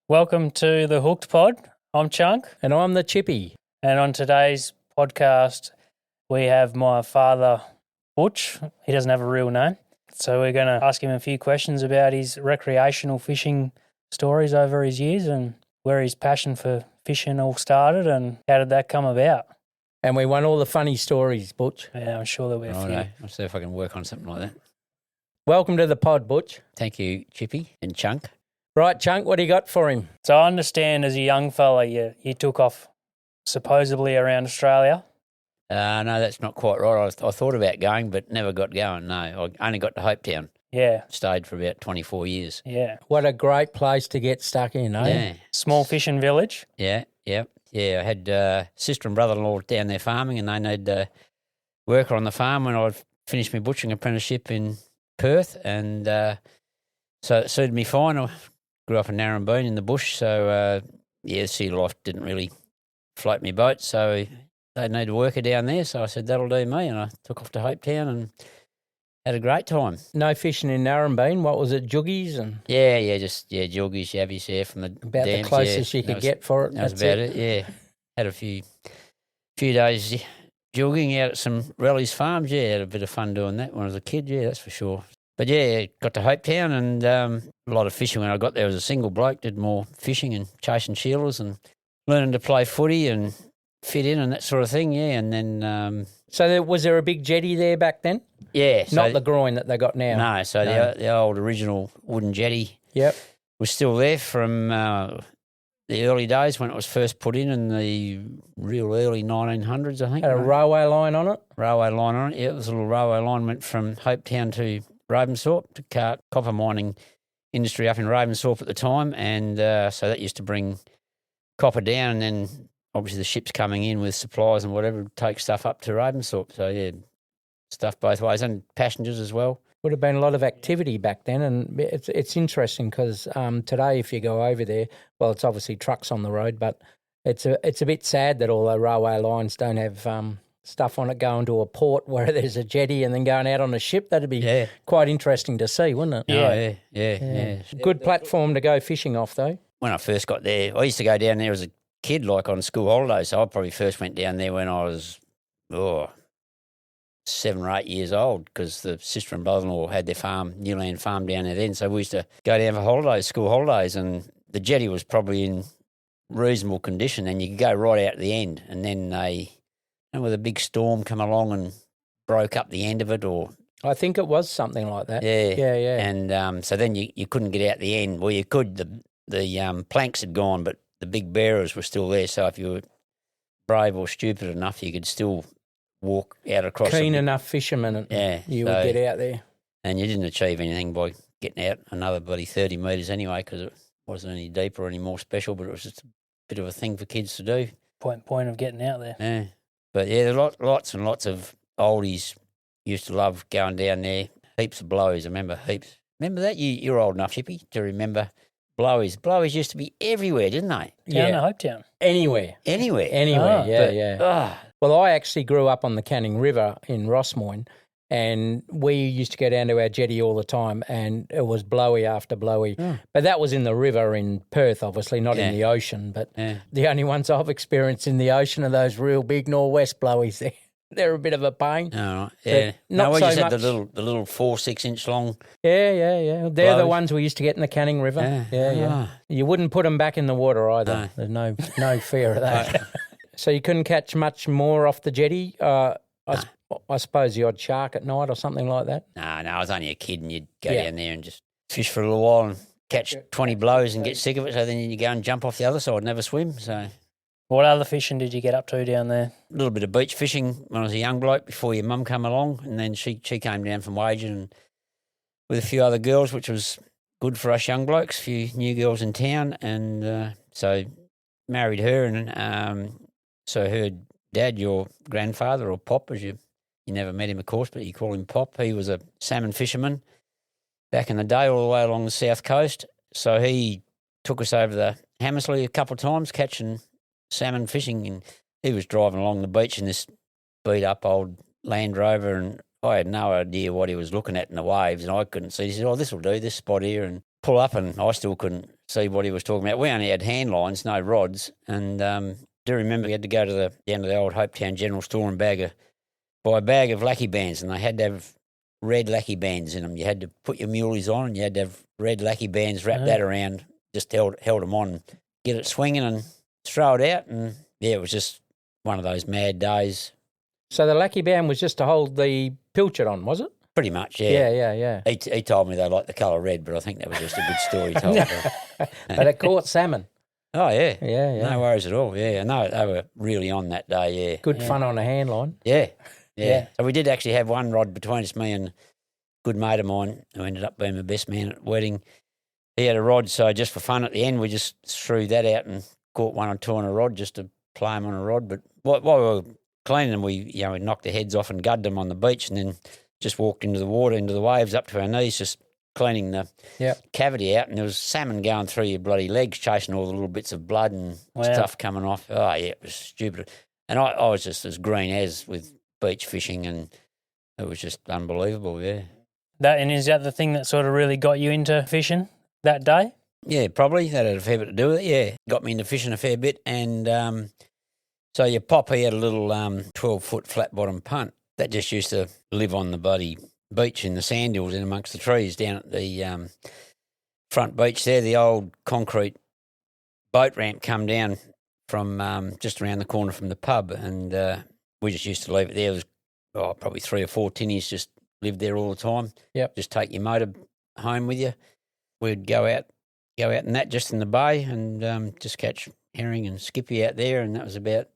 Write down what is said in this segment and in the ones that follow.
Welcome to the Hooked Pod. I'm Chunk. And I'm the Chippy. And on today's podcast, we have my father, Butch. He doesn't have a real name. So we're going to ask him a few questions about his recreational fishing stories over his years and where his passion for fishing all started and how did that come about. And we want all the funny stories, Butch. Yeah, I'm sure there'll be a few. I'll see if I can work on something like that. Welcome to the pod, Butch. Thank you, Chippy and Chunk. Right, Chunk, what do you got for him? So I understand as a young fella you took off supposedly around Australia. No, that's not quite right. I thought about going, but never got going. No, I only got to Hopetoun. Yeah. Stayed for about 24 years. Yeah. What a great place to get stuck in, eh? Yeah. Small fishing village. Yeah. I had sister and brother-in-law down there farming, and they needed a worker on the farm when I'd finished my butchering apprenticeship in Perth, and so it suited me fine. I grew up in Narrabeen in the bush, so sea life didn't really float my boat, so they needed a worker down there, so I said, that'll do me, and I took off to Hopetoun and had a great time. No fishing in Narrabeen. What was it, juggies? And just juggies, yabbies, from the about dams, the closest you could get for it. That was about it, yeah. Had a few days jugging out at some Relive farms, had a bit of fun doing that when I was a kid, that's for sure. But got to Hopetoun and a lot of fishing when I got there as a single bloke, did more fishing and chasing sheelers and learning to play footy and fit in and that sort of thing, and then... So was there a big jetty there back then? Yeah. Not the groin that they got now? No, so the old original wooden jetty was still there from the early days when it was first put in the real early 1900s, I think. Had a railway line on it? Railway line on it, it was a little railway line, went from Hopetoun to Ravensthorpe, to copper mining industry up in Ravensthorpe at the time, and so that used to bring copper down, and then obviously the ships coming in with supplies and whatever would take stuff up to Ravensthorpe. So stuff both ways, and passengers as well. Would have been a lot of activity back then, and it's interesting because today if you go over there, well, it's obviously trucks on the road, but it's a bit sad that all the railway lines don't have stuff on it going to a port where there's a jetty and then going out on a ship. That'd be quite interesting to see, wouldn't it? Yeah. Good platform to go fishing off, though. When I first got there, I used to go down there as a kid, like on school holidays. So I probably first went down there when I was 7 or 8 years old, because the sister and brother-in-law had their farm, Newland farm down there then. So we used to go down for holidays, school holidays, and the jetty was probably in reasonable condition, and you could go right out at the end, and then with a big storm come along and broke up the end of it, or I think it was something like that. Yeah. And so then you couldn't get out the end. Well, you could. The planks had gone, but the big bearers were still there. So if you were brave or stupid enough, you could still walk out across. Keen enough fishermen, you would get out there. And you didn't achieve anything by getting out another bloody 30 metres anyway, because it wasn't any deeper or any more special, but it was just a bit of a thing for kids to do. Point of getting out there. Yeah. But there are lots and lots of oldies used to love going down there. Heaps of blowies. I remember heaps. Remember that? You're old enough, Chippy, to remember blowies. Blowies used to be everywhere, didn't they? Down to Hopetoun. Anywhere. Well, I actually grew up on the Canning River in Rossmoyne, and we used to go down to our jetty all the time, and it was blowy after blowy. But that was in the river in Perth, obviously, not in the ocean. But the only ones I've experienced in the ocean are those real big northwest blowies there. They're a bit of a pain. Oh, yeah. Not we so just much. had the little 4-6 inch long. Yeah. They're the ones we used to get in the Canning River. Yeah. You wouldn't put them back in the water either. No. There's no fear of that. So you couldn't catch much more off the jetty? I suppose the odd shark at night or something like that? No, I was only a kid, and you'd go down there and just fish for a little while and catch 20 blows and get sick of it, so then you go and jump off the other side and never swim. So, what other fishing did you get up to down there? A little bit of beach fishing when I was a young bloke before your mum came along, and then she came down from Wagen with a few other girls, which was good for us young blokes, a few new girls in town, and so married her, and so her dad, your grandfather, or Pop, as you never met him, of course, but you call him Pop. He was a salmon fisherman back in the day all the way along the south coast. So he took us over the Hammersley a couple of times catching salmon fishing, and he was driving along the beach in this beat-up old Land Rover, and I had no idea what he was looking at in the waves, and I couldn't see. He said, this will do, this spot here, and pull up, and I still couldn't see what he was talking about. We only had hand lines, no rods, and do remember we had to go to the end of the old Hopetoun general store and buy a bag of lackey bands, and they had to have red lackey bands in them. You had to put your muleys on, and you had to have red lackey bands, wrap that around, just held them on, get it swinging and throw it out. And, it was just one of those mad days. So the lackey band was just to hold the pilchard on, was it? Pretty much, yeah. Yeah. He told me they liked the colour red, but I think that was just a good story he told. But it caught salmon. Oh, yeah. Yeah. No worries at all, yeah. No, they were really on that day, yeah. Good fun on a hand line. Yeah. So we did actually have one rod between us, me and a good mate of mine who ended up being my best man at the wedding. He had a rod, so just for fun at the end, we just threw that out and caught one or two on a rod just to play them on a rod. But while we were cleaning them, we knocked their heads off and gudded them on the beach, and then just walked into the water, into the waves up to our knees, just cleaning the cavity out. And there was salmon going through your bloody legs, chasing all the little bits of blood and stuff coming off. Oh, yeah, it was stupid. And I was just as green as with beach fishing, and it was just unbelievable, yeah. Is that the thing that sort of really got you into fishing that day? Yeah, probably. That had a fair bit to do with it, yeah. Got me into fishing a fair bit. And so your pop, he had a little 12-foot flat-bottom punt that just used to live on the bloody beach in the sand hills in amongst the trees down at the front beach there. The old concrete boat ramp come down from just around the corner from the pub, and we just used to leave it there. There was probably 3 or 4 tinnies just lived there all the time. Yep. Just take your motor home with you. We'd go out and that just in the bay, and just catch herring and skippy out there, and that was about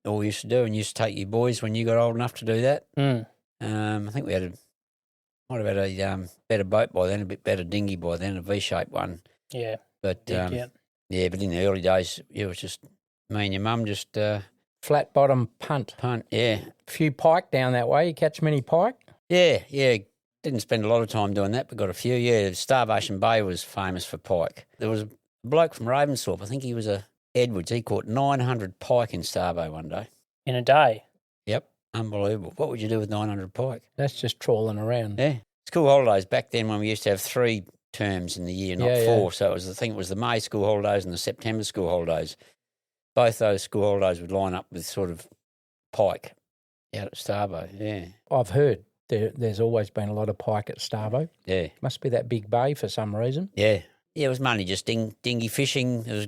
all we used to do. And you used to take your boys when you got old enough to do that. I think we might have had a better boat by then, a bit better dinghy by then, a V-shaped one. Yeah. But but in the early days, it was just me and your mum just Flat bottom punt. Yeah. A few pike down that way. You catch many pike? Yeah. Didn't spend a lot of time doing that, but got a few. Yeah, Starvation Bay was famous for pike. There was a bloke from Ravensthorpe, I think he was Edwards. He caught 900 pike in Starbo one day. In a day? Yep, unbelievable. What would you do with 900 pike? That's just trawling around. Yeah. School holidays back then when we used to have 3 terms in the year, not 4. So it was the May school holidays and the September school holidays. Both those school holidays would line up with sort of pike out at Starbo, yeah. I've heard there's always been a lot of pike at Starbo. Yeah. Must be that big bay for some reason. Yeah. Yeah, it was mainly just dinghy fishing. There was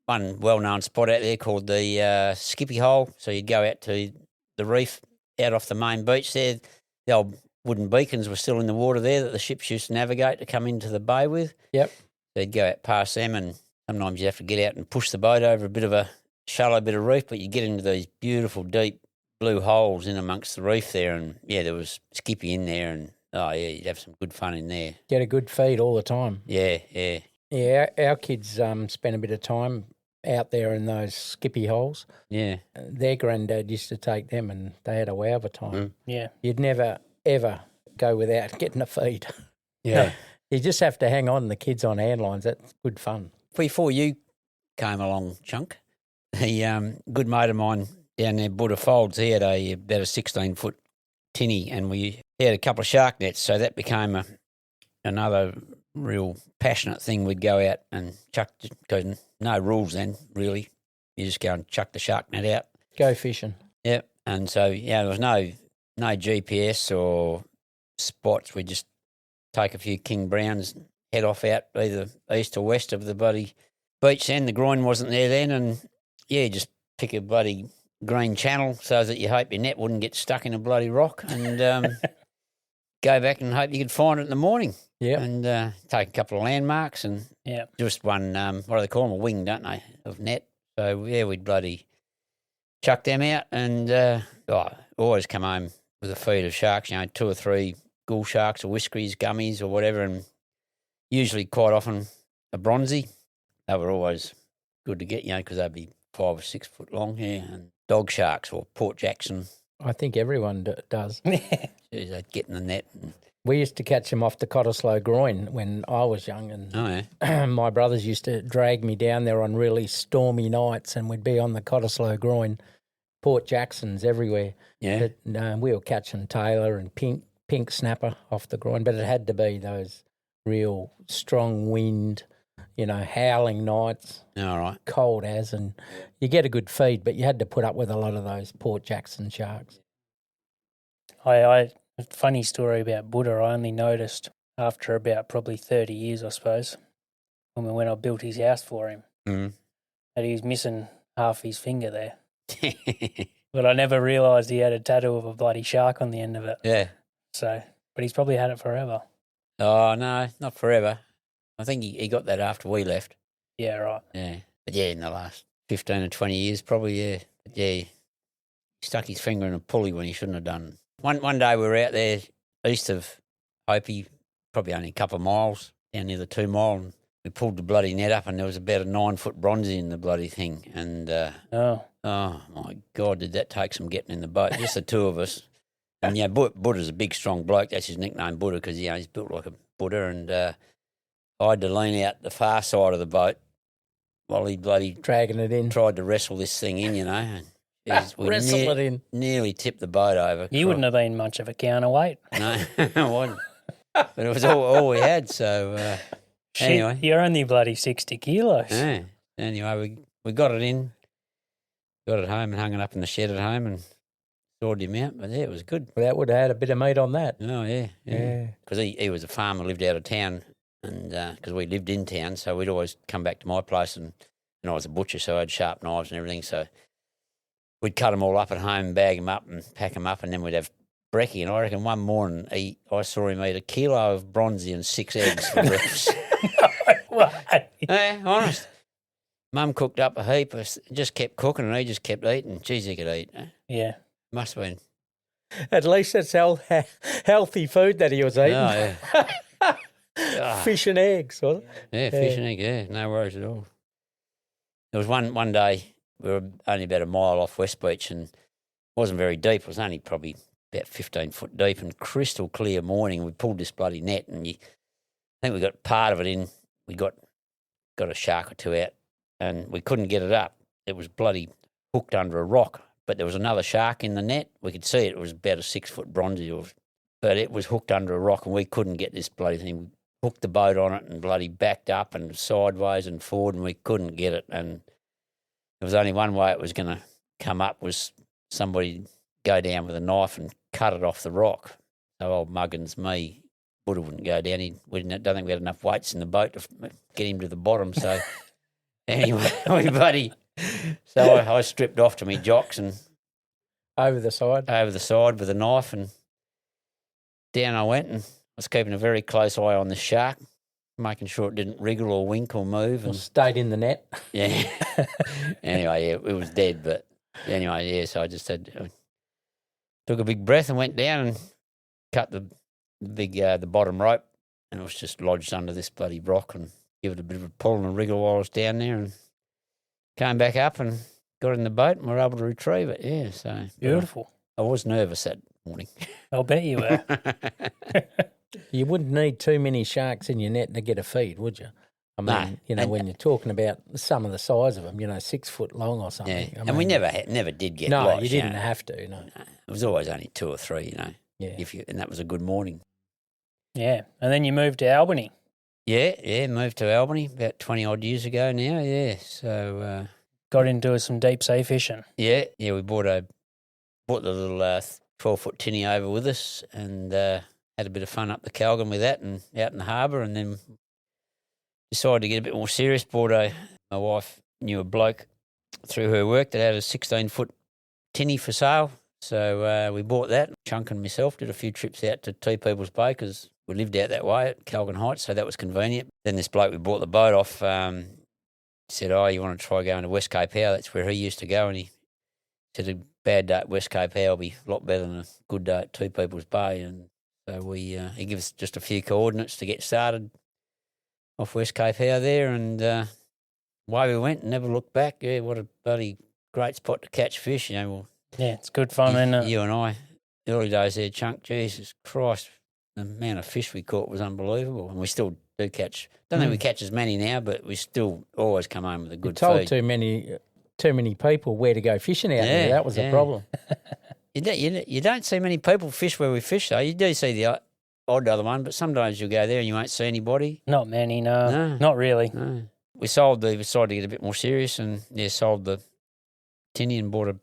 one well-known spot out there called the Skippy Hole. So you'd go out to the reef out off the main beach there. The old wooden beacons were still in the water there that the ships used to navigate to come into the bay with. Yep. So you'd go out past them, and sometimes you'd have to get out and push the boat over a bit of a shallow bit of reef, but you get into these beautiful, deep blue holes in amongst the reef there, and, there was Skippy in there, and, you'd have some good fun in there. Get a good feed all the time. Yeah. Yeah, our kids spent a bit of time out there in those Skippy holes. Yeah. Their granddad used to take them, and they had a wow of a time. Mm. Yeah. You'd never, ever go without getting a feed. Yeah. You just have to hang on, the kids on handlines. That's good fun. Before you came along, Chunk, the good mate of mine down there, Buddha Folds, he had about a 16-foot tinny, and he had a couple of shark nets, so that became another real passionate thing. We'd go out and chuck, because no rules then, really. You just go and chuck the shark net out. Go fishing. Yep. And so, there was no GPS or spots. We'd just take a few King Browns, head off out either east or west of the bloody beach then. The groin wasn't there then, and, just pick a bloody green channel so that you hope your net wouldn't get stuck in a bloody rock, and go back and hope you could find it in the morning. Yeah. And take a couple of landmarks, and just one, what do they call them, a wing, don't they, of net. So, we'd bloody chuck them out, and always come home with a feed of sharks, 2 or 3 gull sharks or whiskeries, gummies or whatever, and usually quite often a bronzy. They were always good to get, because they'd be 5 or 6 foot long, and dog sharks or Port Jackson. I think everyone does. Jeez, they'd get in the net. And we used to catch them off the Cottesloe groin when I was young, and my brothers used to drag me down there on really stormy nights, and we'd be on the Cottesloe groin, Port Jacksons everywhere. Yeah. But, we were catching tailor and pink snapper off the groin, but it had to be those real strong wind, howling nights, All right. cold as, and you get a good feed, but you had to put up with a lot of those Port Jackson sharks. A funny story about Buddha, I only noticed after about probably 30 years, I suppose, when I built his house for him, that he was missing half his finger there. But I never realised he had a tattoo of a bloody shark on the end of it. Yeah. So, but he's probably had it forever. Oh, no, not forever. I think he got that after we left. Yeah, right. Yeah. But yeah, in the last 15 or 20 years, probably, yeah. But yeah, he stuck his finger in a pulley when he shouldn't have done. One day we were out there east of Hopi, probably only a couple of miles, down near the 2 mile, and we pulled the bloody net up and there was about a 9-foot bronzy in the bloody thing. And, oh, my God, did that take some getting in the boat, just the two of us. And, Buddha's a big, strong bloke. That's his nickname, Buddha, because, he's built like a Buddha. And I had to lean out the far side of the boat while he bloody dragging it in, tried to wrestle this thing in, And wrestle it in. Nearly tipped the boat over. You wouldn't have been much of a counterweight. No, I wasn't. But it was all we had, so anyway. You're only bloody 60 kilos. Yeah. Anyway, we got it in, got it home and hung it up in the shed at home and sorted him out. But, yeah, it was good. Well, that would have had a bit of meat on that. Oh, yeah. Because he was a farmer, lived out of town, and because we lived in town, so we'd always come back to my place, and I was a butcher, so I had sharp knives and everything, so we'd cut them all up at home, bag them up and pack them up, and then we'd have brekkie. And I reckon one morning I saw him eat a kilo of bronzy and 6 eggs for breakfast. Yeah, honest. Mum cooked up a heap. Just kept cooking and he just kept eating. Jeez, he could eat. Yeah. Must have been. At least that's healthy food that he was eating. Oh, yeah. Fish and eggs, wasn't it? Yeah, fish and eggs, yeah. No worries at all. There was one day, we were only about a mile off West Beach and it wasn't very deep. It was only probably about 15 foot deep and crystal clear morning. We pulled this bloody net and I think we got part of it in. We got a shark or two out and we couldn't get it up. It was bloody hooked under a rock, but there was another shark in the net. We could see it. It was about a 6-foot bronzy, but it was hooked under a rock and we couldn't get this bloody thing. We hooked the boat on it and bloody backed up and sideways and forward and we couldn't get it. And there was only one way it was going to come up was somebody go down with a knife and cut it off the rock. So old Muggins, me, Buddha wouldn't go down. Don't think we had enough weights in the boat to get him to the bottom. So anyway, buddy. So I stripped off to me jocks and over the side with a knife and down I went and I was keeping a very close eye on the shark, making sure it didn't wriggle or wink or move. And stayed in the net. Yeah. Anyway, yeah, it was dead, but anyway, yeah, so I just took a big breath and went down and cut the bottom rope and it was just lodged under this bloody rock and give it a bit of a pull and a wriggle while I was down there and came back up and got in the boat and were able to retrieve it, yeah. So beautiful. I was nervous that morning. I'll bet you were. You wouldn't need too many sharks in your net to get a feed, would you? I mean, No. When you're talking about some of the size of them, 6 foot long or something. Yeah. And we never did get no, lost. You didn't have to, no. It was always only 2 or 3, Yeah. And that was a good morning. Yeah. And then you moved to Albany. Yeah, moved to Albany about 20 odd years ago now, yeah. So got into some deep sea fishing. Yeah, we bought the little 12-foot tinny over with us and had a bit of fun up the Calgon with that and out in the harbour and then decided to get a bit more serious. My wife knew a bloke through her work that had a 16-foot tinny for sale. So we bought that. Chunk and myself did a few trips out to Two People's Bay because we lived out that way at Calgon Heights, so that was convenient. Then this bloke we bought the boat off said, you want to try going to West Cape Howe? That's where he used to go. And he said a bad day at West Cape Howe will be a lot better than a good day at Two People's Bay. And so he gives us just a few coordinates to get started off West Cape Howe there. And away we went and never looked back. Yeah, what a bloody great spot to catch fish. Yeah, it's good fun, isn't it? You and I, early days there, Chunk, Jesus Christ, the amount of fish we caught was unbelievable. And we still do catch. Don't think we catch as many now, but we still always come home with a good told feed. too many people where to go fishing out there. That was the problem. You don't see many people fish where we fish, though. You do see the odd other one, but sometimes you'll go there and you won't see anybody. Not many, no. No. Not really. No. We decided to get a bit more serious and, sold the tinny and bought a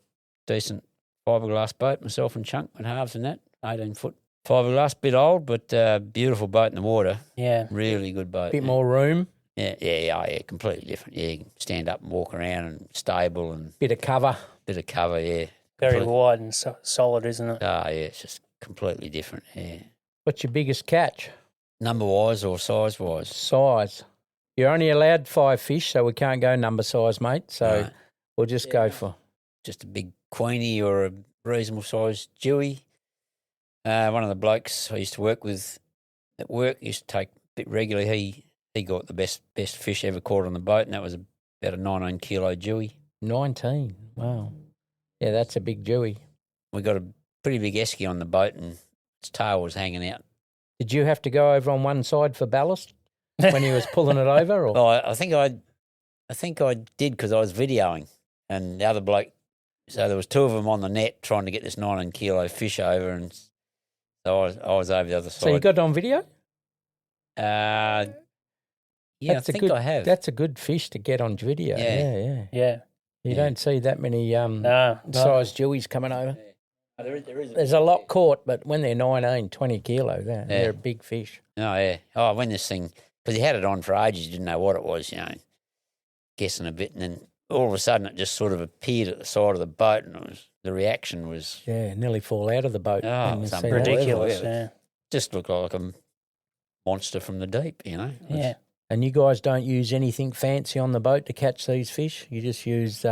decent fiberglass boat. Myself and Chunk went halves in that, 18-foot fiberglass, bit old, but beautiful boat in the water. Yeah. Really good boat. Bit more room, Yeah, completely different. Yeah, you can stand up and walk around and stable and bit of cover. bit of cover, yeah. Very wide and solid, isn't it? Oh, yeah, it's just completely different, yeah. What's your biggest catch? Number-wise or size-wise? Size. You're only allowed 5 fish, so we can't go number size, mate. So No. we'll just go for... Just a big queenie or a reasonable-sized dewey. One of the blokes I used to work with at work used to take a bit regularly. He got the best fish ever caught on the boat, and that was about a 19-kilo dewey. 19. Wow. Yeah, that's a big dewey. We got a pretty big esky on the boat, and its tail was hanging out. Did you have to go over on one side for ballast when he was pulling it over? Or? Well, I think I did because I was videoing, and the other bloke. So there was 2 of them on the net trying to get this 19-kilo fish over, and so I was over the other side. So you got it on video? Yeah, That's I think I have. That's a good fish to get on video. Yeah. Yeah. You don't see that many No. size dewies coming over. There is There's a lot caught, but when they're 19, 20 kilo, they're a big fish. Oh, yeah. Oh, when this thing, because he had it on for ages, you didn't know what it was, guessing a bit, and then all of a sudden it just sort of appeared at the side of the boat, and the reaction was... Yeah, nearly fall out of the boat. Oh, when you it's see that. Ridiculous, Yeah. yeah. Just looked like a monster from the deep, Yeah. And you guys don't use anything fancy on the boat to catch these fish? You just use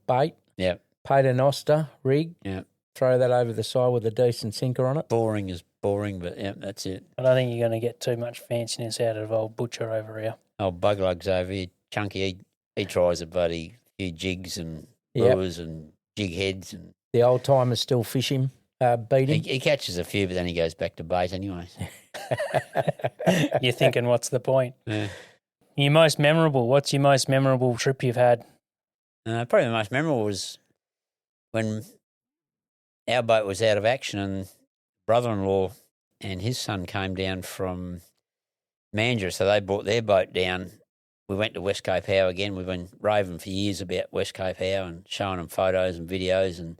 bait, Yeah. paternoster, rig, Yeah. throw that over the side with a decent sinker on it? Boring is boring, but yeah, that's it. I don't think you're going to get too much fanciness out of old Butcher over here. Old bug lugs over here, Chunky, he tries a bloody few jigs and lures and jig heads. And The old timers still fish him, beat him? he catches a few, but then he goes back to bait anyway. You're thinking, what's the point? Yeah. What's your most memorable trip you've had? Probably the most memorable was when our boat was out of action and brother-in-law and his son came down from Mandurah, so they brought their boat down. We went to West Cape Howe again. We've been raving for years about West Cape Howe and showing them photos and videos. And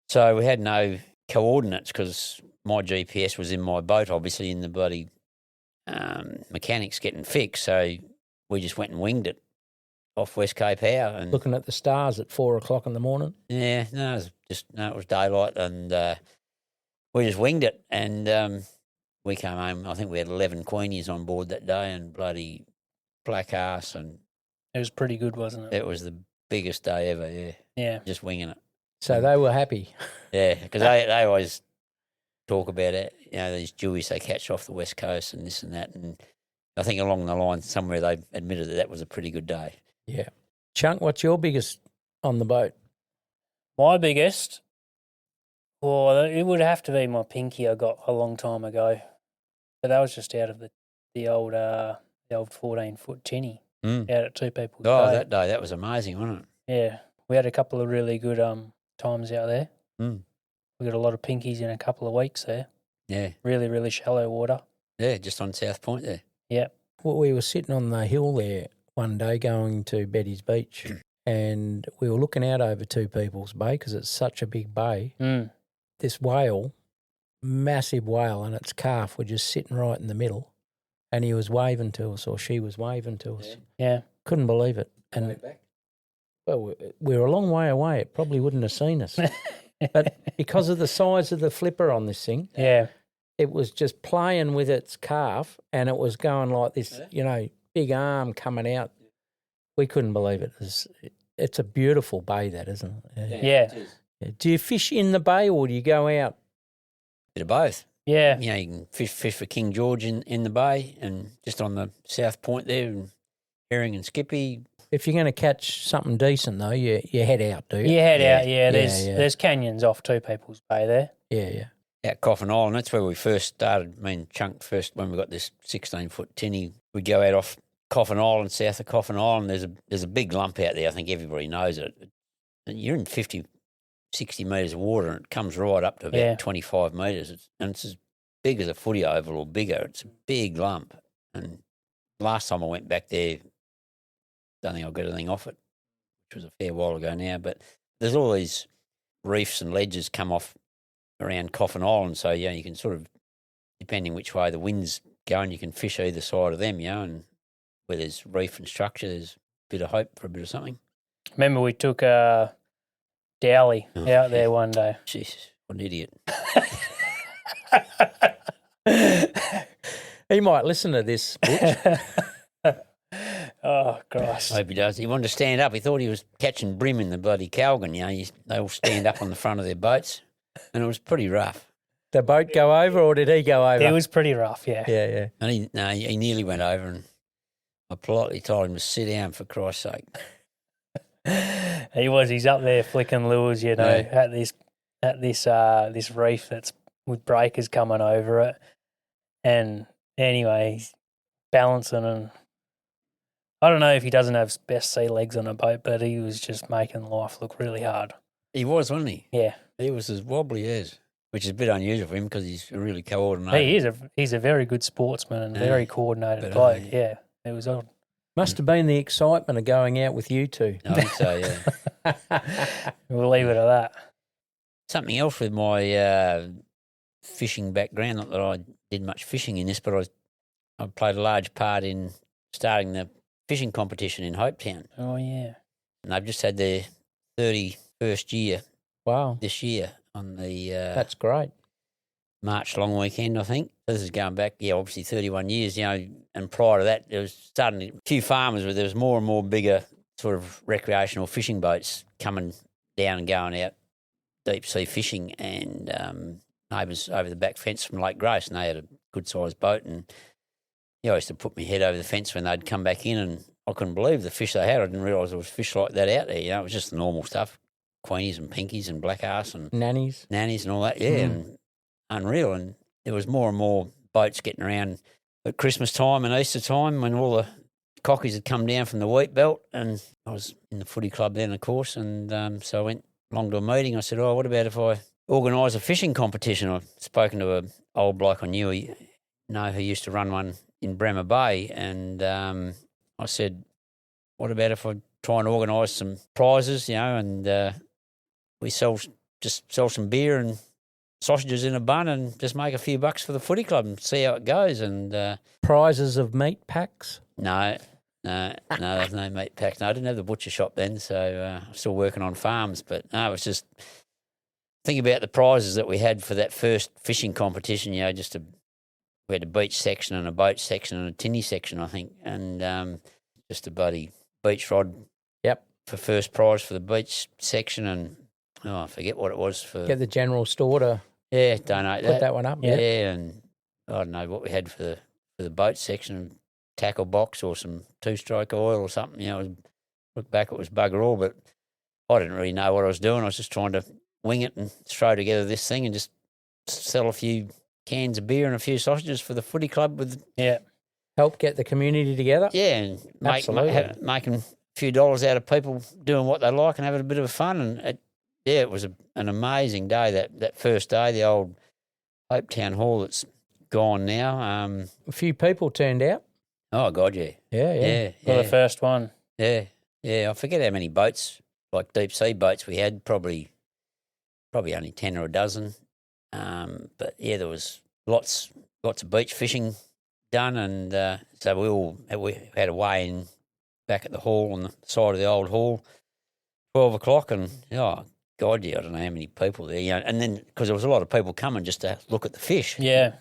so we had no coordinates because my GPS was in my boat, obviously, in the bloody mechanics getting fixed. So we just went and winged it off West Cape Howe. And Looking at the stars at 4 o'clock in the morning? yeah, it was daylight, and we just winged it. And we came home. I think we had 11 queenies on board that day, and bloody black ass, and It was pretty good, wasn't it? it was the biggest day ever. Yeah, Yeah. just winging it. So they were happy. Yeah, because they always talk about it. These Jewish they catch off the west coast and this and that, and I think along the line somewhere they admitted that was a pretty good day. Yeah. Chunk, what's your biggest on the boat? My biggest, well, it would have to be my pinky I got a long time ago. But that was just out of the old 14-foot tinny out at Two People's Oh, Bay. that day, that was amazing, wasn't it? Yeah. We had a couple of really good times out there. Mm. We got a lot of pinkies in a couple of weeks there. Yeah, Really, really shallow water. yeah, just on South Point there. Yeah. Well, we were sitting on the hill there one day going to Betty's Beach and we were looking out over Two People's Bay because it's such a big bay. Mm. This whale, massive whale, and its calf were just sitting right in the middle and he was waving to us or she was waving to us. Yeah. Couldn't believe it. And well, we were a long way away. It probably wouldn't have seen us. But because of the size of the flipper on this thing, Yeah. it was just playing with its calf and it was going like this, big arm coming out. We couldn't believe it. It's a beautiful bay, that, isn't it? Yeah. Yeah. Do you fish in the bay or do you go out? Bit of both. Yeah. You can fish for King George in the bay and just on the South Point there, and herring and skippy. If you're going to catch something decent, though, you head out, do you? You head Yeah. out, yeah. There's canyons off Two People's Bay there. Yeah. At Coffin Island, that's where we first started. Me and Chunk first, when we got this 16-foot tinny, we'd go out off Coffin Island, south of Coffin Island. There's a big lump out there. I think everybody knows it. You're in 50, 60 metres of water, and it comes right up to about 25 metres. And it's as big as a footy oval or bigger. It's a big lump. And last time I went back there, don't think I got anything off it, which was a fair while ago now. But there's all these reefs and ledges come off around Coffin Island. So, you can sort of, depending which way the wind's going, you can fish either side of them, and where there's reef and structure, there's a bit of hope for a bit of something. Remember we took Dowley out there one day. Jesus, what an idiot. He might listen to this, Butch. Oh, Christ. I hope he does. He wanted to stand up. He thought he was catching brim in the bloody Calgon. They all stand up on the front of their boats, and it was pretty rough. The boat go over, or did he go over? It was pretty rough, yeah. Yeah. And he nearly went over, and I politely told him to sit down for Christ's sake. He's up there flicking lures, at this reef that's with breakers coming over it. And anyway, he's balancing, and I don't know if he doesn't have best sea legs on a boat, but he was just making life look really hard. He was, wasn't he? Yeah. He was as wobbly as, which is a bit unusual for him because he's a really coordinated. He's a very good sportsman and very coordinated bloke. Yeah, it was odd. Must have been the excitement of going out with you two. I think so, yeah. We'll leave it at that. Something else with my fishing background, not that I did much fishing in this, but I played a large part in starting the fishing competition in Hopetoun. Oh, yeah. And they've just had their 31st year Wow. this year on the That's great. March long weekend, I think. This is going back, obviously 31 years, and prior to that, there was starting a few farmers where there was more and more bigger sort of recreational fishing boats coming down and going out deep sea fishing, and neighbours over the back fence from Lake Grace, and they had a good-sized boat, and I used to put my head over the fence when they'd come back in, and I couldn't believe the fish they had. I didn't realise there was fish like that out there, it was just the normal stuff, queenies and pinkies and black arse and Nannies and all that, and unreal. And there was more and more boats getting around at Christmas time and Easter time when all the cockies had come down from the wheat belt, and I was in the footy club then, of course, and so I went along to a meeting. I said, what about if I organise a fishing competition? I've spoken to an old bloke I knew, who used to run one in Bremer Bay, and I said, what about if I try and organise some prizes, and we sell some beer and sausages in a bun and just make a few bucks for the footy club and see how it goes. And prizes of meat packs? No, there's no meat packs. No, I didn't have the butcher shop then, so I'm still working on farms. But no, it was just think about the prizes that we had for that first fishing competition. We had a beach section and a boat section and a tinny section, I think, and just a bloody beach rod. Yep. For first prize for the beach section, and I forget what it was for. Get the general store to donate put that one up. Yeah, and I don't know what we had for the boat section, tackle box or some two-stroke oil or something. Look back, it was bugger all, but I didn't really know what I was doing. I was just trying to wing it and throw together this thing and just sell a few cans of beer and a few sausages for the footy club with help get the community together. Yeah, and making a few dollars out of people doing what they like and having a bit of fun. And it was an amazing day that first day. The old Hopetoun Hall that's gone now. A few people turned out. Oh God, yeah. For the first one. Yeah. I forget how many boats, like deep sea boats, we had. Probably only 10 or a dozen. But there was lots of beach fishing done, and so we had a weigh in back at the hall on the side of the old hall, 12 o'clock, and I don't know how many people there, and then because there was a lot of people coming just to look at the fish,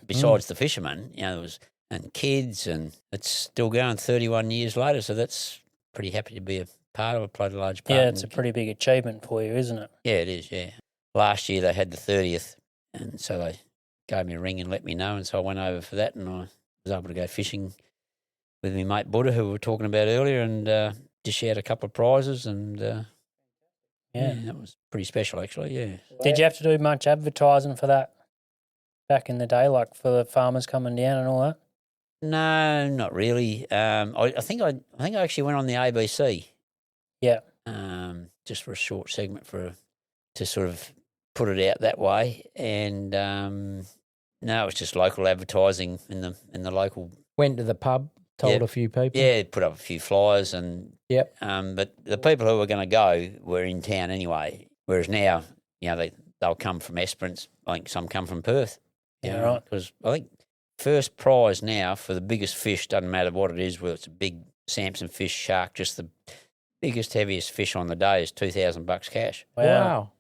besides the fishermen, there was and kids, and it's still going 31 years later, so that's pretty happy to be a part of. I played a large part. Yeah, it's a pretty big achievement for you, isn't it? Yeah, it is. Yeah, last year they had the 30th. And so they gave me a ring and let me know, and so I went over for that, and I was able to go fishing with my mate Buddha, who we were talking about earlier, and dish out a couple of prizes, and that was pretty special actually. Yeah. Did you have to do much advertising for that back in the day, like for the farmers coming down and all that? No, not really. I think I actually went on the ABC. Yeah. Just for a short segment to sort of put it out that way, and No, it was just local advertising in the local. Went to the pub, told Yep. a few people. Yeah, put up a few flyers and. Yep. But the people who were going to go were in town anyway. Whereas now, they'll come from Esperance. I think some come from Perth. Yeah, right. Because I think first prize now for the biggest fish, doesn't matter what it is, whether it's a big Samson fish, shark, just the biggest, heaviest fish on the day is $2,000 cash. Wow.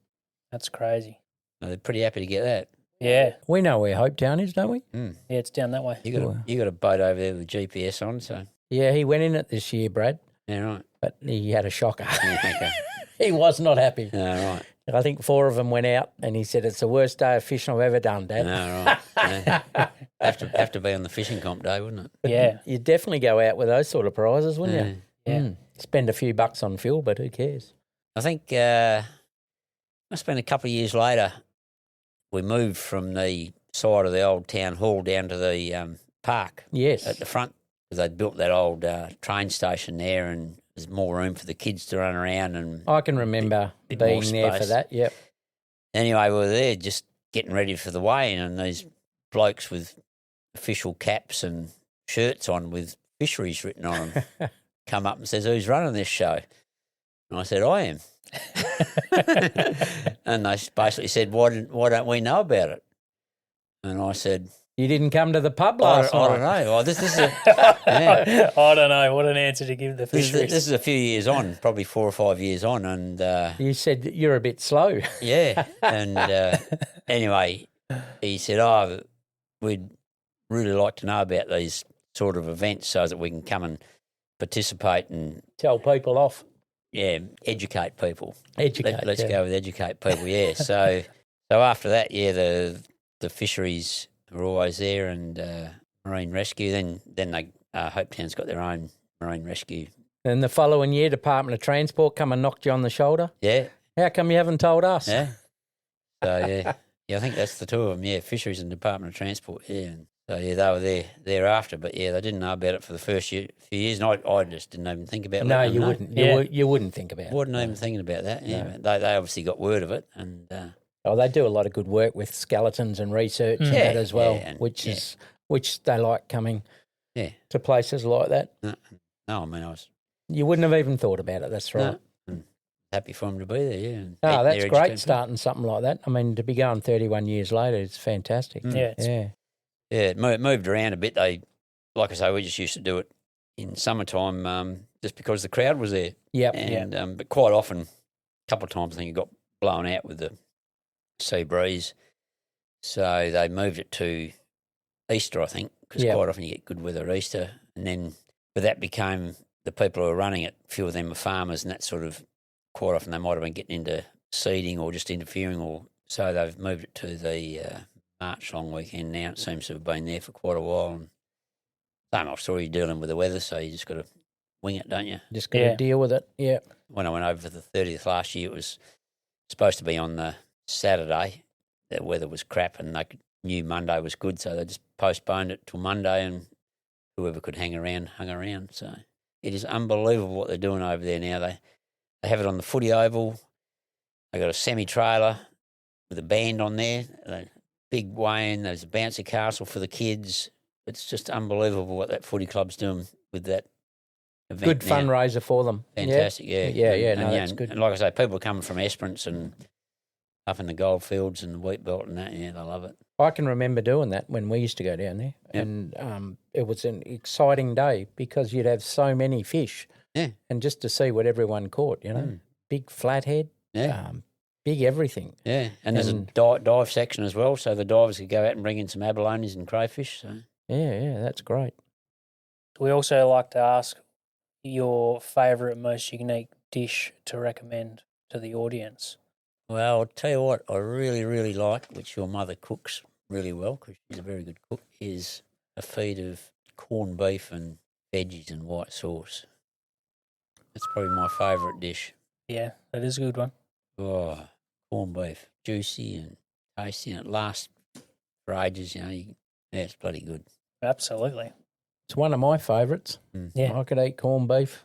That's crazy. So they're pretty happy to get that. Yeah. We know where Hopetoun is, don't we? Yeah, it's down that way. You got a boat over there with GPS on, so Yeah, he went in it this year, Brad, yeah, right. but he had a shocker. Yeah, okay. He was not happy. Yeah, right. I think 4 of them went out, and he said, it's the worst day of fishing I've ever done, Dad. No, right. Yeah. Have to be on the fishing comp day, wouldn't it? Yeah. You'd definitely go out with those sort of prizes, wouldn't you? Yeah. Spend a few bucks on fuel, but who cares? I think I spent a couple of years later, we moved from the side of the old town hall down to the park Yes. at the front, because they'd built that old train station there, and there's more room for the kids to run around. And I can remember bit more being there for space. that, yep. Anyway, we were there just getting ready for the weigh-in, and these blokes with official caps and shirts on with Fisheries written on them come up and says, "Who's running this show?" And I said, "I am." And they basically said, why don't we know about it? And I said, You didn't come to the pub I last don't night. know. Well, this is yeah. I don't know. What an answer to give the This Fisheries. is a few years on, probably 4 or 5 years on, and You said that you're a bit slow. yeah. And anyway, he said, "Oh, we'd really like to know about these sort of events so that we can come and participate and Tell people off. educate people. Educate. Let's yeah. go with educate people." Yeah. So after that, the Fisheries were always there, and Marine Rescue. Then they Hopetown's got their own Marine Rescue. And the following year, Department of Transport come and knocked you on the shoulder. Yeah. How come you haven't told us? Yeah. So yeah, I think that's the two of them. Yeah, Fisheries and Department of Transport. Yeah. And so yeah, they were thereafter, but yeah, they didn't know about it for the first few years, and I just didn't even think about it. No, you wouldn't. You wouldn't think about it. Wasn't even thinking about that. Yeah, No. they obviously got word of it, and They do a lot of good work with skeletons and research and Yeah, that as well, yeah, and- which they like coming yeah. to places like that. No, I mean I was You wouldn't have even thought about it. That's right. no, happy for them to be there. Yeah. And Oh, that's they're great educated. starting something like that. I mean, to be going 31 years later, it's fantastic. Yeah, it's- Yeah. Yeah, it moved around a bit. They, like I say, we just used to do it in summertime, just because the crowd was there. Yep. And but quite often, a couple of times, I think it got blown out with the sea breeze. So they moved it to Easter, I think, because Yep. quite often you get good weather at Easter. And then, but that became the people who were running it. A few of them are farmers, and that sort of quite often they might have been getting into seeding or just interfering, or so they've moved it to the March long weekend now. It seems to have been there for quite a while. And same old story, you're dealing with the weather, so you just got to wing it, don't you? Just got to Yeah. deal with it. Yeah. When I went over for the 30th last year, it was supposed to be on the Saturday. The weather was crap, and they knew Monday was good, so they just postponed it till Monday, and whoever could hang around, hung around. So it is unbelievable what they're doing over there now. They have it on the footy oval. They got a semi-trailer with a band on there, a big weigh-in. There's a bouncy castle for the kids. It's just unbelievable what that footy club's doing with that event. Good now. fundraiser for them. Fantastic, yeah. Yeah, And, no, that's good. And like I say, people are coming from Esperance and up in the goldfields and the wheat belt and that. Yeah, they love it. I can remember doing that when we used to go down there, Yep. and it was an exciting day because you'd have so many fish, Yeah. and just to see what everyone caught, big flathead, Yeah, big everything. yeah. And there's a and- dive section as well, so the divers could go out and bring in some abalones and crayfish. So Yeah, that's great. We also like to ask your favourite, most unique dish to recommend to the audience. well, I'll tell you what I really, really like, which your mother cooks really well because she's a very good cook, is a feed of corned beef and veggies and white sauce. That's probably my favourite dish. Yeah, that is a good one. Oh, corned beef, juicy and tasty, and it lasts for ages. Yeah, it's bloody good. Absolutely. It's one of my favourites. Yeah. I could eat corned beef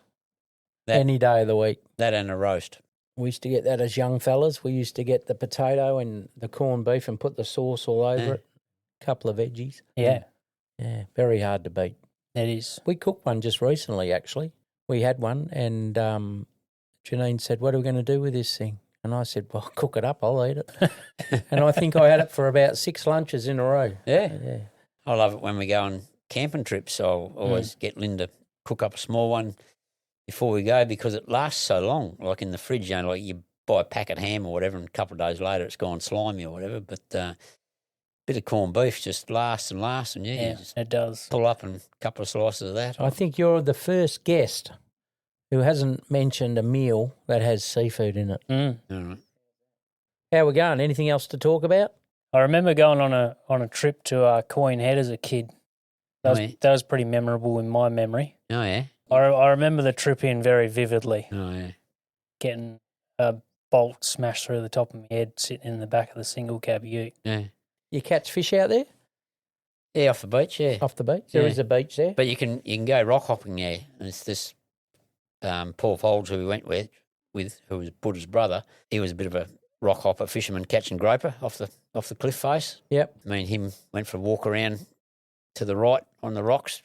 That- any day of the week. That and a roast. We used to get that as young fellas. We used to get the potato and the corned beef and put the sauce all over Yeah. it. couple of veggies. Yeah, Yeah, very hard to beat. it is. We cooked one just recently, actually. We had one, and Janine said, "What are we going to do with this thing?" And I said, "Well, cook it up. I'll eat it." And I think I had it for about 6 lunches in a row. Yeah. I love it when we go on camping trips. I'll always get Lynn to cook up a small one before we go because it lasts so long. Like in the fridge, like you buy a packet of ham or whatever, and a couple of days later it's gone slimy or whatever. But bit of corned beef just lasts, and you just it does. pull up and a couple of slices of that. I think you're the first guest who hasn't mentioned a meal that has seafood in it. All right. How we going? Anything else to talk about? I remember going on a trip to Coyne Head as a kid. That was pretty memorable in my memory. Oh, yeah? I remember the trip in very vividly. Oh, yeah. Getting a bolt smashed through the top of my head sitting in the back of the single cab ute. Yeah. You catch fish out there? Yeah, off the beach, yeah. Off the beach? There is a beach there. But you can go rock hopping there. And it's this Paul Folds who we went with, who was Buddha's brother. He was a bit of a rock hopper fisherman catching groper off the cliff face. Yep. I mean, him went for a walk around to the right on the rocks,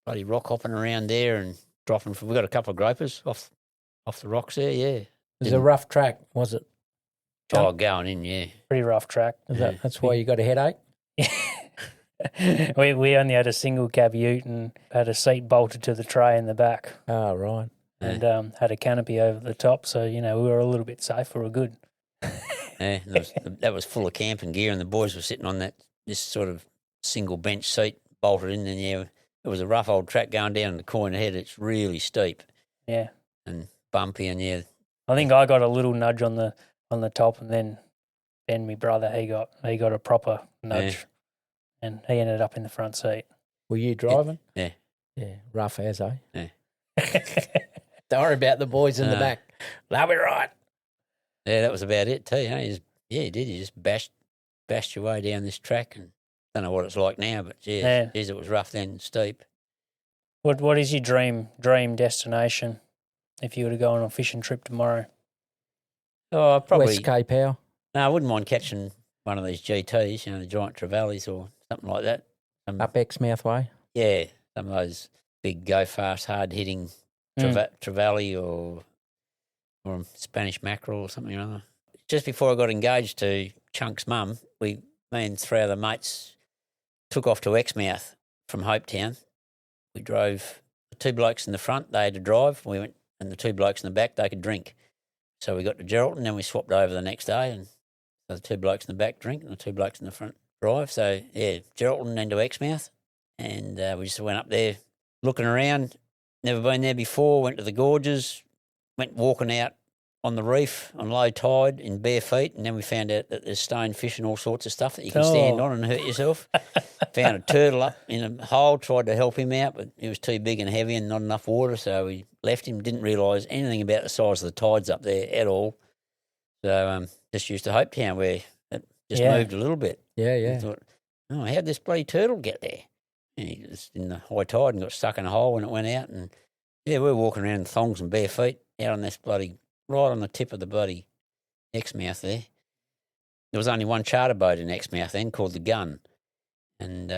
bloody rock hopping around there and dropping. We got a couple of gropers off the rocks there, yeah. It was a rough track, was it? Oh, going in, yeah. Pretty rough track. That's why you got a headache? We only had a single cab ute and had a seat bolted to the tray in the back. Oh, right. And had a canopy over the top, so, we were a little bit safe. We were good. Yeah, that was full of camping gear, and the boys were sitting on this sort of single bench seat bolted in, and yeah, it was a rough old track going down the Coyne Head. It's really steep. Yeah. And bumpy, and yeah. I think I got a little nudge on the top, and then my brother he got a proper nudge, and he ended up in the front seat. Were you driving? Yeah. Yeah, rough as, eh? Yeah. Don't worry about the boys in the back. They'll be right. Yeah, that was about it too. You did. You just bashed your way down this track, and don't know what it's like now, but geez, it was rough then and steep. What is your dream destination if you were to go on a fishing trip tomorrow? Oh, probably West Cape how? No, I wouldn't mind catching one of these GTs, the giant trevallies or something like that. Up Exmouth way? Yeah, some of those big go fast, hard hitting trevally or Spanish mackerel or something or other. Just before I got engaged to Chunk's mum, me and 3 other mates took off to Exmouth from Hopetoun. We drove the 2 blokes in the front, they had to drive. We went, and the 2 blokes in the back, they could drink. So we got to Geraldton, then we swapped over the next day, and so the 2 blokes in the back drink and the 2 blokes in the front drive. So, yeah, Geraldton then to Exmouth, and we just went up there looking around. Never been there before, went to the gorges, went walking out on the reef on low tide in bare feet, and then we found out that there's stonefish and all sorts of stuff that you can stand on and hurt yourself. Found a turtle up in a hole, tried to help him out, but he was too big and heavy and not enough water, so we left him, didn't realise anything about the size of the tides up there at all. So just used to Hopetoun where it just moved a little bit. Yeah, yeah. I thought, how'd this bloody turtle get there? And he was in the high tide and got stuck in a hole when it went out, and we were walking around in thongs and bare feet out on this bloody, right on the tip of the bloody Exmouth there. There was only one charter boat in Exmouth then called the Gun, and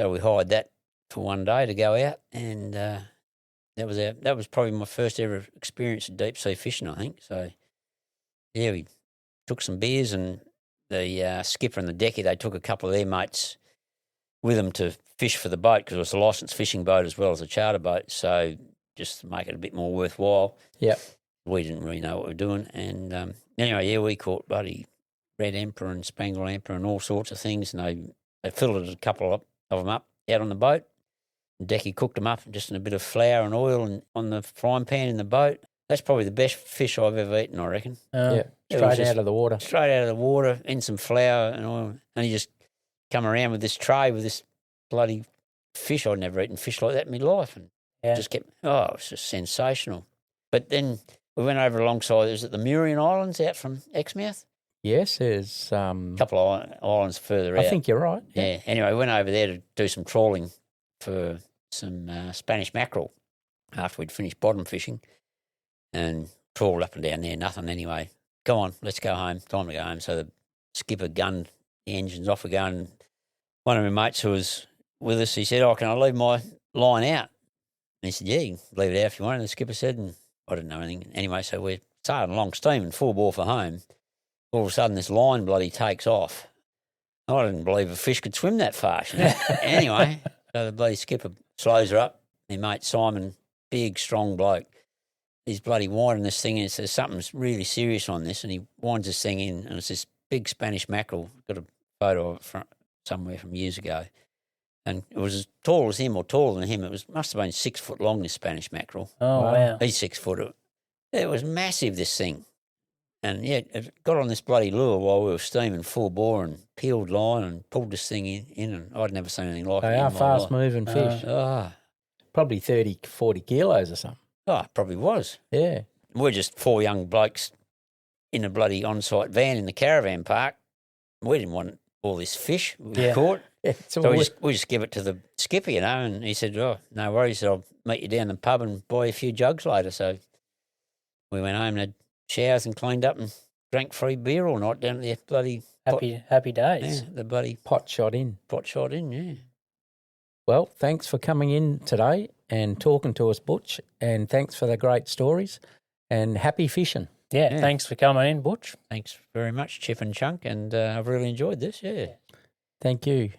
so we hired that for one day to go out, and that was probably my first ever experience of deep sea fishing, I think. So yeah, we took some beers, and the skipper and the decky, they took a couple of their mates with them to fish for the boat because it was a licensed fishing boat as well as a charter boat. So just to make it a bit more worthwhile. Yep. We didn't really know what we were doing. And anyway, we caught bloody red emperor and spangled emperor and all sorts of things. And they filled a couple of them up out on the boat. And Decky cooked them up just in a bit of flour and oil and on the frying pan in the boat. That's probably the best fish I've ever eaten, I reckon. Straight out of the water. Straight out of the water, in some flour and oil. And he just come around with this tray with this bloody fish. I'd never eaten fish like that in my life. And just kept, it was just sensational. But then we went over alongside, is it the Murian Islands out from Exmouth? Yes, there's a couple of islands further out. I think you're right. Yeah. Anyway, we went over there to do some trawling for some Spanish mackerel after we'd finished bottom fishing, and trawled up and down there, nothing anyway. Go on, let's go home. Time to go home. So the skipper gunned the engines off again. one of my mates who was with us, he said, "Oh, can I leave my line out?" And he said, "Yeah, you can leave it out if you want." And the skipper said, and I didn't know anything. Anyway, so we're sailing along, steaming full bore for home. All of a sudden, this line bloody takes off. I didn't believe a fish could swim that fast. Anyway, so the bloody skipper slows her up. My mate Simon, big, strong bloke, he's bloody winding this thing in. He says, "Something's really serious on this." And he winds this thing in, and it's this big Spanish mackerel. Got a photo of it somewhere from years ago. And it was as tall as him or taller than him. It must have been 6 foot long, this Spanish mackerel. Oh, wow. He's 6 foot. It was massive, this thing. And, yeah, it got on this bloody lure while we were steaming full bore and peeled line and pulled this thing in and I'd never seen anything like it. They are fast-moving fish. Probably 30, 40 kilos or something. Oh, it probably was. Yeah. We're just 4 young blokes in a bloody on-site van in the caravan park. We didn't want all this fish we caught. Yeah, So we just give it to the skipper, and he said, "Oh, no worries, I'll meet you down the pub and buy a few jugs later." So we went home and had showers and cleaned up and drank free beer all night down at the bloody Happy days. the bloody pot shot in. yeah. Well, thanks for coming in today and talking to us, Butch, and thanks for the great stories and happy fishing. Yeah, thanks for coming in, Butch. Thanks very much, Chip and Chunk, and I've really enjoyed this, yeah. Thank you.